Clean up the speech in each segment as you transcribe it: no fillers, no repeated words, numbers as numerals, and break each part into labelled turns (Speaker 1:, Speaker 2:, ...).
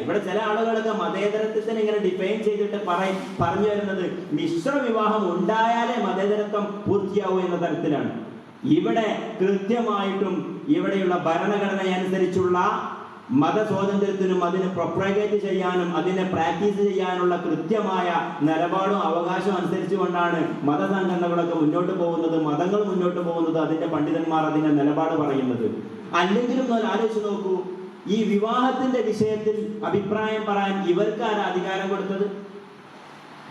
Speaker 1: ഇവിടെ ചില ആളുകളൊക്കെ മതേതരത്വത്തിന് ഇങ്ങനെ ഡിഫൈൻ ചെയ്തിട്ട് പറഞ്ഞു വരുന്നത് മിശ്ര വിവാഹം ഉണ്ടായാലേ മതേതരത്വം പൂർത്തിയാവൂ എന്ന തരത്തിലാണ്. ഇവിടെ കൃത്യമായിട്ടും ഇവിടെയുള്ള ഭരണഘടനയനുസരിച്ചുള്ള മതസ്വാതന്ത്ര്യത്തിനും അതിനെ പ്രൊപ്പഗേറ്റ് ചെയ്യാനും അതിനെ പ്രാക്ടീസ് ചെയ്യാനുള്ള കൃത്യമായ നിലപാടും അവകാശവും അനുസരിച്ചുകൊണ്ടാണ് മതസംഘടനകളൊക്കെ മുന്നോട്ട് പോകുന്നത്, മതങ്ങൾ മുന്നോട്ട് പോകുന്നത്, അതിന്റെ പണ്ഡിതന്മാർ അതിന്റെ നിലപാട് പറയുന്നത്. അല്ലെങ്കിലും ആലോചിച്ച് നോക്കൂ, ഈ വിവാഹത്തിന്റെ വിഷയത്തിൽ അഭിപ്രായം പറയാൻ ഇവർക്ക് ആരാ അധികാരം കൊടുത്തത്?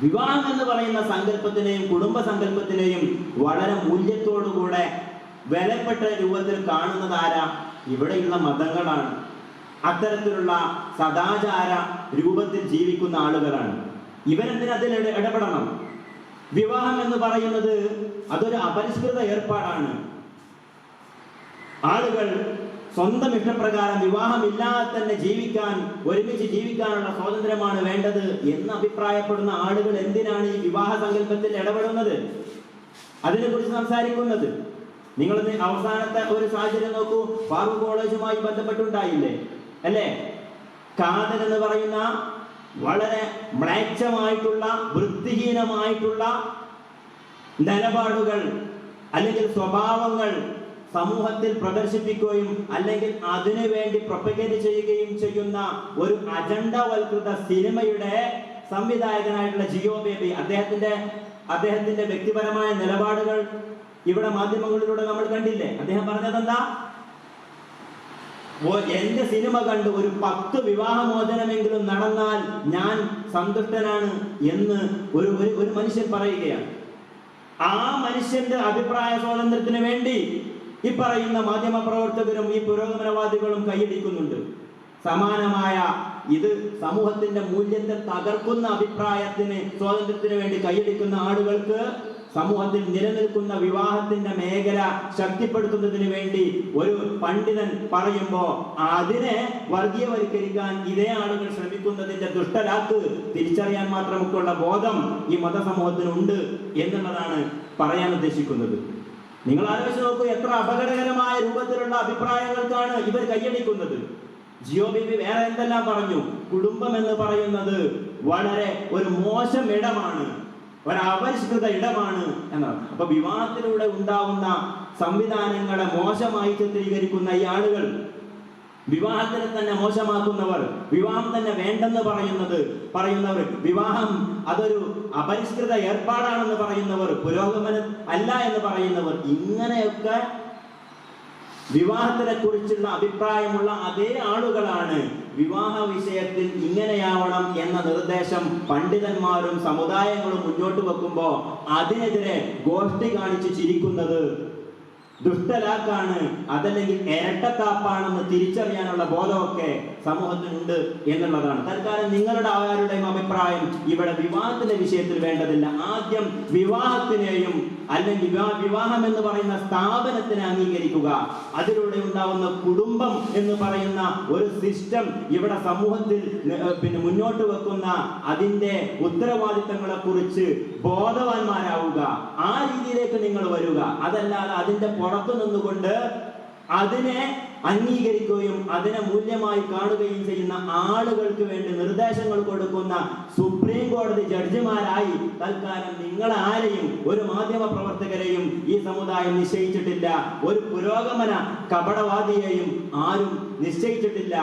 Speaker 1: വിവാഹം എന്ന് പറയുന്ന സങ്കല്പത്തിനെയും കുടുംബ സങ്കല്പത്തിനെയും വളരെ മൂല്യത്തോടുകൂടെ വിലപ്പെട്ട രൂപത്തിൽ കാണുന്നത് ആരാ? ഇവിടെയുള്ള മതങ്ങളാണ്. അത്തരത്തിലുള്ള സദാചാര രൂപത്തിൽ ജീവിക്കുന്ന ആളുകളാണ്. ഇവരെന്തിന് അതിൽ ഇടപെടണം? വിവാഹം എന്ന് പറയുന്നത് അതൊരു അപരിഷ്കൃത ഏർപ്പാടാണ്. ആളുകൾ സ്വന്തം ഇഷ്ടപ്രകാരം വിവാഹമില്ലാതെ തന്നെ ജീവിക്കാൻ, ഒരുമിച്ച് ജീവിക്കാനുള്ള സ്വാതന്ത്ര്യമാണ് വേണ്ടത് എന്ന് അഭിപ്രായപ്പെടുന്ന ആളുകൾ എന്തിനാണ് ഈ വിവാഹ സങ്കല്പത്തിൽ ഇടപെടുന്നത്, അതിനെക്കുറിച്ച് സംസാരിക്കുന്നത്? നിങ്ങൾ അവസാനത്തെ ഒരു സാഹചര്യം നോക്കൂ. ഫാറൂഖ് കോളേജുമായി ബന്ധപ്പെട്ടുണ്ടായില്ലേ അല്ലേ? കാതൽ എന്ന് പറയുന്ന വളരെ മ്ലേച്ഛമായിട്ടുള്ള വൃത്തിഹീനമായിട്ടുള്ള നിലപാടുകൾ അല്ലെങ്കിൽ സ്വഭാവങ്ങൾ സമൂഹത്തിൽ പ്രദർശിപ്പിക്കുകയും അല്ലെങ്കിൽ അതിനു വേണ്ടി പ്രൊപ്പഗേറ്റ് ചെയ്യുകയും ചെയ്യുന്ന ഒരു അജണ്ടവൽകൃത സിനിമയുടെ സംവിധായകനായിട്ടുള്ള ജിയോ ബേബി, അദ്ദേഹത്തിന്റെ വ്യക്തിപരമായ നിലപാടുകൾ ഇവിടെ മാധ്യമങ്ങളിലൂടെ നമ്മൾ കണ്ടില്ലേ? അദ്ദേഹം പറഞ്ഞതെന്താ? എന്റെ സിനിമ കണ്ട് ഒരു 10 വിവാഹമോചനമെങ്കിലും നടന്നാൽ ഞാൻ സന്തുഷ്ടനാണ് എന്ന് ഒരു മനുഷ്യൻ പറയുകയാണ്. ആ മനുഷ്യന്റെ അഭിപ്രായ സ്വാതന്ത്ര്യത്തിന് വേണ്ടി ഈ പറയുന്ന മാധ്യമ പ്രവർത്തകരും ഈ പുരോഗമനവാദികളും കൈയടിക്കുന്നുണ്ട്. സമാനമായ ഇത് സമൂഹത്തിന്റെ മൂല്യത്തെ തകർക്കുന്ന അഭിപ്രായത്തിന് സ്വാതന്ത്ര്യത്തിന് വേണ്ടി കൈയടിക്കുന്ന ആളുകൾക്ക് സമൂഹത്തിൽ നിലനിൽക്കുന്ന വിവാഹത്തിന്റെ മേഖല ശക്തിപ്പെടുത്തുന്നതിന് വേണ്ടി ഒരു പണ്ഡിതൻ പറയുമ്പോ അതിനെ വർഗീയവൽക്കരിക്കാൻ ഇതേ ആളുകൾ ശ്രമിക്കുന്നതിന്റെ ദുഷ്ടലാക്ക് തിരിച്ചറിയാൻ മാത്രമൊക്കെയുള്ള ബോധം ഈ മതസമൂഹത്തിനുണ്ട് എന്നുള്ളതാണ് പറയാൻ ഉദ്ദേശിക്കുന്നത്. നിങ്ങൾ ആലോചിച്ച് നോക്കൂ, എത്ര അപകടകരമായ രൂപത്തിലുള്ള അഭിപ്രായങ്ങൾക്കാണ് ഇവർ കൈയടിക്കുന്നത്. ജിയോ ബേബി വേറെ എന്തെല്ലാം പറഞ്ഞു? കുടുംബം എന്ന് പറയുന്നത് വളരെ ഒരു മോശം ഇടമാണ്, ഒരപരിഷ്കൃത ഇടമാണ് എന്നാണ്. അപ്പൊ വിവാഹത്തിലൂടെ ഉണ്ടാവുന്ന സംവിധാനങ്ങളെ മോശമായി ചിത്രീകരിക്കുന്ന ഈ ആളുകൾ, വിവാഹത്തിനെ തന്നെ മോശമാക്കുന്നവർ, വിവാഹം തന്നെ വേണ്ടെന്ന് പറയുന്നവർ, വിവാഹം അതൊരു അപരിഷ്കൃത ഏർപ്പാടാണെന്ന് പറയുന്നവർ, പുരോഗമനം അല്ല എന്ന് പറയുന്നവർ, ഇങ്ങനെയൊക്കെ വിവാഹത്തിനെ കുറിച്ചുള്ള അഭിപ്രായമുള്ള അതേ ആളുകളാണ് വിവാഹ വിഷയത്തിൽ ഇങ്ങനെയാവണം എന്ന നിർദ്ദേശം പണ്ഡിതന്മാരും സമുദായങ്ങളും മുന്നോട്ട് വെക്കുമ്പോൾ അതിനെതിരെ ഗോഷ്ഠി കാണിച്ച് ചിരിക്കുന്നത്. ദുഷ്ടലാക്കാണ്, അതല്ലെങ്കിൽ ഇരട്ടത്താപ്പാണെന്ന് തിരിച്ചറിയാനുള്ള ബോധമൊക്കെ സമൂഹത്തിനുണ്ട് എന്നുള്ളതാണ്. തൽക്കാലം നിങ്ങളുടെ ആരുടെയും അഭിപ്രായം ഇവിടെ വിവാഹത്തിന്റെ വിഷയത്തിൽ വേണ്ടതില്ല. ആദ്യം വിവാഹത്തിനെയും അല്ലെങ്കിൽ വിവാഹം എന്ന് പറയുന്ന സ്ഥാപനത്തിനെ അംഗീകരിക്കുക. അതിലൂടെ ഉണ്ടാവുന്ന കുടുംബം എന്ന് പറയുന്ന ഒരു സിസ്റ്റം ഇവിടെ സമൂഹത്തിൽ മുന്നോട്ട് വെക്കുന്ന അതിന്റെ ഉത്തരവാദിത്തങ്ങളെ കുറിച്ച് ബോധവാന്മാരാവുക. ആ രീതിയിലേക്ക് നിങ്ങൾ വരിക. അതല്ലാതെ അതിന്റെ പുറത്തു നിന്നുകൊണ്ട് അതിനെ അംഗീകരിക്കുകയും അതിനെ മൂല്യമായി കാണുകയും ചെയ്യുന്ന ആളുകൾക്ക് വേണ്ടി നിർദ്ദേശങ്ങൾ കൊടുക്കുന്ന സുപ്രീം കോടതി ജഡ്ജിമാരായി തൽക്കാലം നിങ്ങൾ ആരെയും, ഒരു മാധ്യമ പ്രവർത്തകരെയും ഈ സമുദായം നിശ്ചയിച്ചിട്ടില്ല. ഒരു പുരോഗമന കപടവാദിയെയും ആരും നിശ്ചയിച്ചിട്ടില്ല.